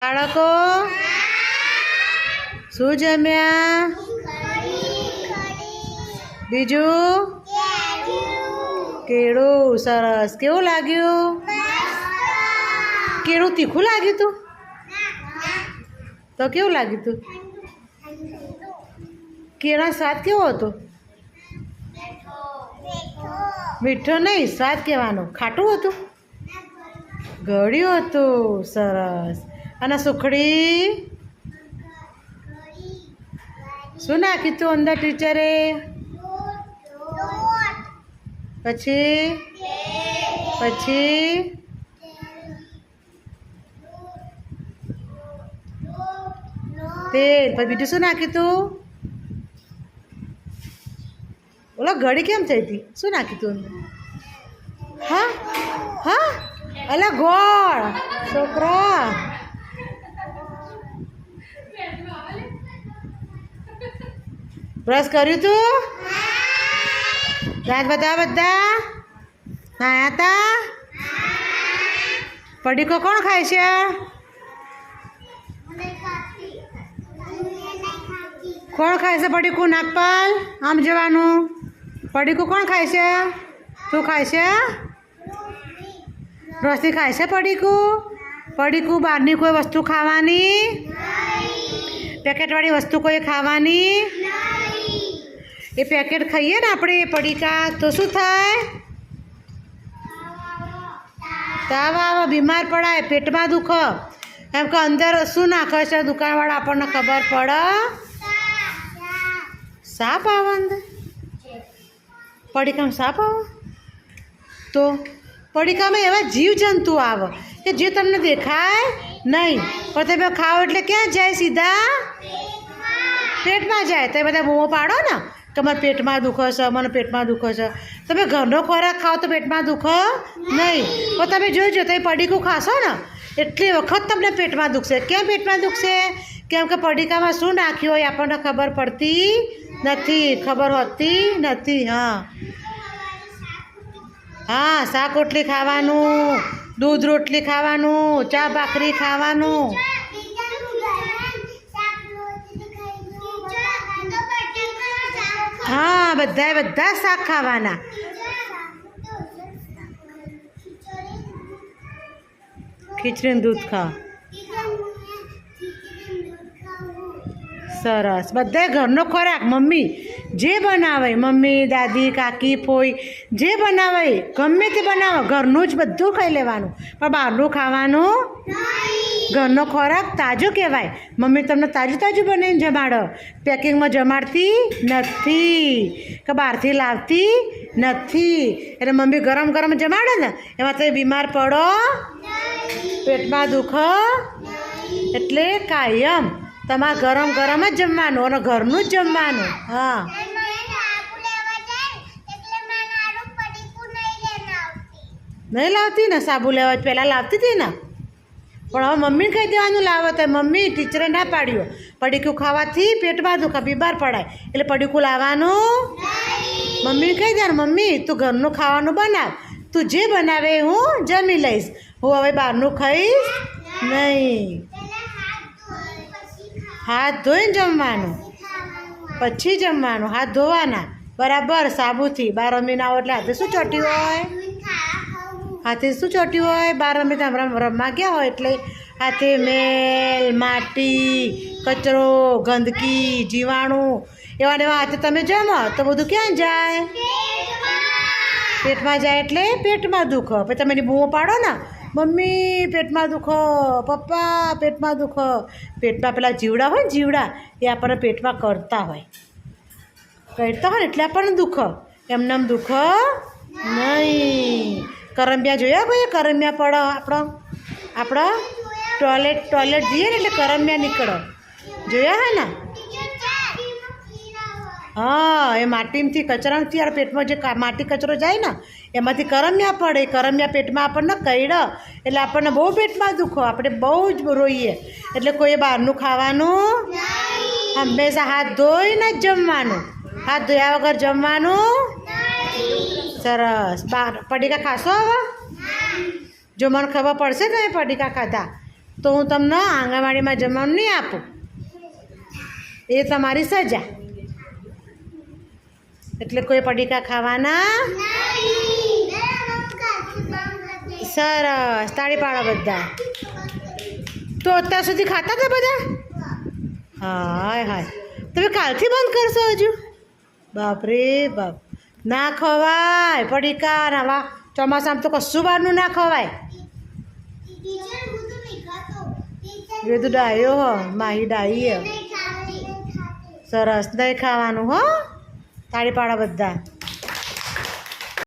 બાળકો શું જમ્યા? બીજું કેળું. સરસ. કેવું લાગ્યું? કેળું તીખું લાગ્યું તું? તો કેવું લાગ્યું તું? કેળા સ્વાદ કેવો હતો? મીઠો નહીં, સ્વાદ કહેવાનો. ખાટું હતું? ગળ્યું હતું. સરસ. અને સુખડી શું નાખ્યું તું અંદર ટીચરે? પછી પછી તેલ. પછી બીજું શું નાખ્યું તું? ઓલો ઘડી કેમ થઈ હતી? શું નાખ્યું તું અંદર? હા હા, અલા ગોળ. છોકરા બ્રશ કર્યું તું? દાંત બધા નાયા હતા? પડીકો કોણ ખાય છે? કોણ ખાય છે પડીકું? નાગપાલ આમ જવાનું. પડીકું કોણ ખાય છે? તું ખાય છે? રોશની ખાય છે પડીકું? પડીકું બહારની કોઈ વસ્તુ ખાવાની? પેકેટવાળી વસ્તુ કોઈ ખાવાની? એ પેકેટ ખાઈએ ને આપણે પડીકા તો શું થાય? તાવ આવે, બીમાર પડાય, પેટમાં દુખે. એમ કે અંદર શું નાખે છે દુકાનવાળા આપણને ખબર પડે? સાપ આવે અંદર? પડીકામાં સાપ આવે? તો પડીકામાં એવા જીવજંતુ આવે કે જે તમને દેખાય નહીં, પણ તમે ખાઓ એટલે ક્યાં જાય? સીધા પેટમાં જાય. તમે બધા બૂમો પાડો ને કે મને પેટમાં દુખે છે, મને પેટમાં દુખે છે. તમે ઘરનો ખોરાક ખાઓ તો પેટમાં દુખે નહીં, પણ તમે જોઈજો તમે પડીકું ખાશો ને એટલી વખત તમને પેટમાં દુખશે. કેમ પેટમાં દુખશે? કેમ કે પડીકામાં શું નાખ્યું હોય આપણને ખબર પડતી નથી, ખબર હોતી નથી. હા હા, શાક રોટલી ખાવાનું, દૂધ રોટલી ખાવાનું, ચા ભાખરી ખાવાનું. હા, બધા શાક ખાવાના. ખીચડીનું દૂધ ખાઓ. સરસ. બધા ઘરનો ખોરાક મમ્મી જે બનાવે, મમ્મી, દાદી, કાકી, ફોઈ જે બનાવે ગમે તે બનાવો, ઘરનું જ બધું ખાઈ લેવાનું, પણ બહારનું ખાવાનું. ઘરનો ખોરાક તાજો કહેવાય. મમ્મી તમને તાજું બનાવીને જમાડો, પેકિંગમાં જમાડતી નથી કે બહારથી લાવતી નથી. એટલે મમ્મી ગરમ જમાડે ને એમાં તમે બીમાર પડો, પેટમાં દુખે. એટલે કાયમ તમારે ગરમ જ જમવાનું અને ઘરનું જ જમવાનું. હા નહીં લાવતી ને, સાબુ લેવા પહેલાં લાવતી હતી ને, પણ હવે મમ્મીને કહી દેવાનું લાવો તો. મમ્મી ટીચરે ના પાડ્યું પડીકું ખાવાથી પેટમાં દુખે, બીમાર પડાય, એટલે પડીકું લાવવાનું. મમ્મીને કહી દે મમ્મી તું ઘરનું ખાવાનું બનાવ, તું જે બનાવે હું જમી લઈશ, હું હવે બહારનું ખાઈશ નહીં. હાથ ધોઈને જમવાનું, પછી જમવાનું. હાથ ધોવાના બરાબર સાબુથી. 12 રમીને આવો એટલે હાથે શું ચોટ્યું હોય? હાથે શું ચોટ્યું હોય? 12 રમીને રમવા ગયા હોય એટલે હાથે મેલ, માટી, કચરો, ગંદકી, જીવાણું એવા હાથે તમે જમો તો બધું ક્યાં જાય? પેટમાં જાય. એટલે પેટમાં દુખો. પછી તમે એની બૂમો પાડો ને, મમ્મી પેટમાં દુખો, પપ્પા પેટમાં દુખો. પેટમાં પેલા જીવડા હોય ને, જીવડા એ આપણને પેટમાં કરતા હોય ને એટલે આપણને દુખો. એમને દુખો નહીં. કરમિયા જોયા કોઈ? કરમિયા પડો આપણો ટોયલેટ જઈએ ને એટલે કરમિયા નીકળો, જોયા હે ને? હા, એ માટીમાંથી કચરામાંથી યાર પેટમાં જે માટી કચરો જાય ને એમાંથી કરમિયા પડે. કરમિયા પેટમાં આપણને કઈડે એટલે આપણને બહુ પેટમાં દુખો, આપણે બહુ જ રોઈએ. એટલે કોઈએ બહારનું ખાવાનું. હંમેશા હાથ ધોઈને જ જમવાનું, હાથ ધોયા વગર જમવાનું. સરસ. પડીકા ખાશો હવે? જો મને ખબર પડશે ને પડીકા ખાધા તો હું તમને આંગણવાડીમાં જમવાનું નહીં આપું. એ તમારી સજા. એટલે કોઈ પડીકા ખાવાના. સરસ, તાળી પાડો બધા. તો અત્યાર સુધી ખાતા હતા બધા? હાય હાય, તમે કાલથી બંધ કરશો હજુ? બાપરે બાપ, ના ખવાય પડીકા. આવા ચોમાસામાં તો કશું બહારનું ના ખવાય. વેદુ ડાયો હો, માહી ડાઈ. સરસ, નહીં ખાવાનું હો. તાળી પાડો બધા.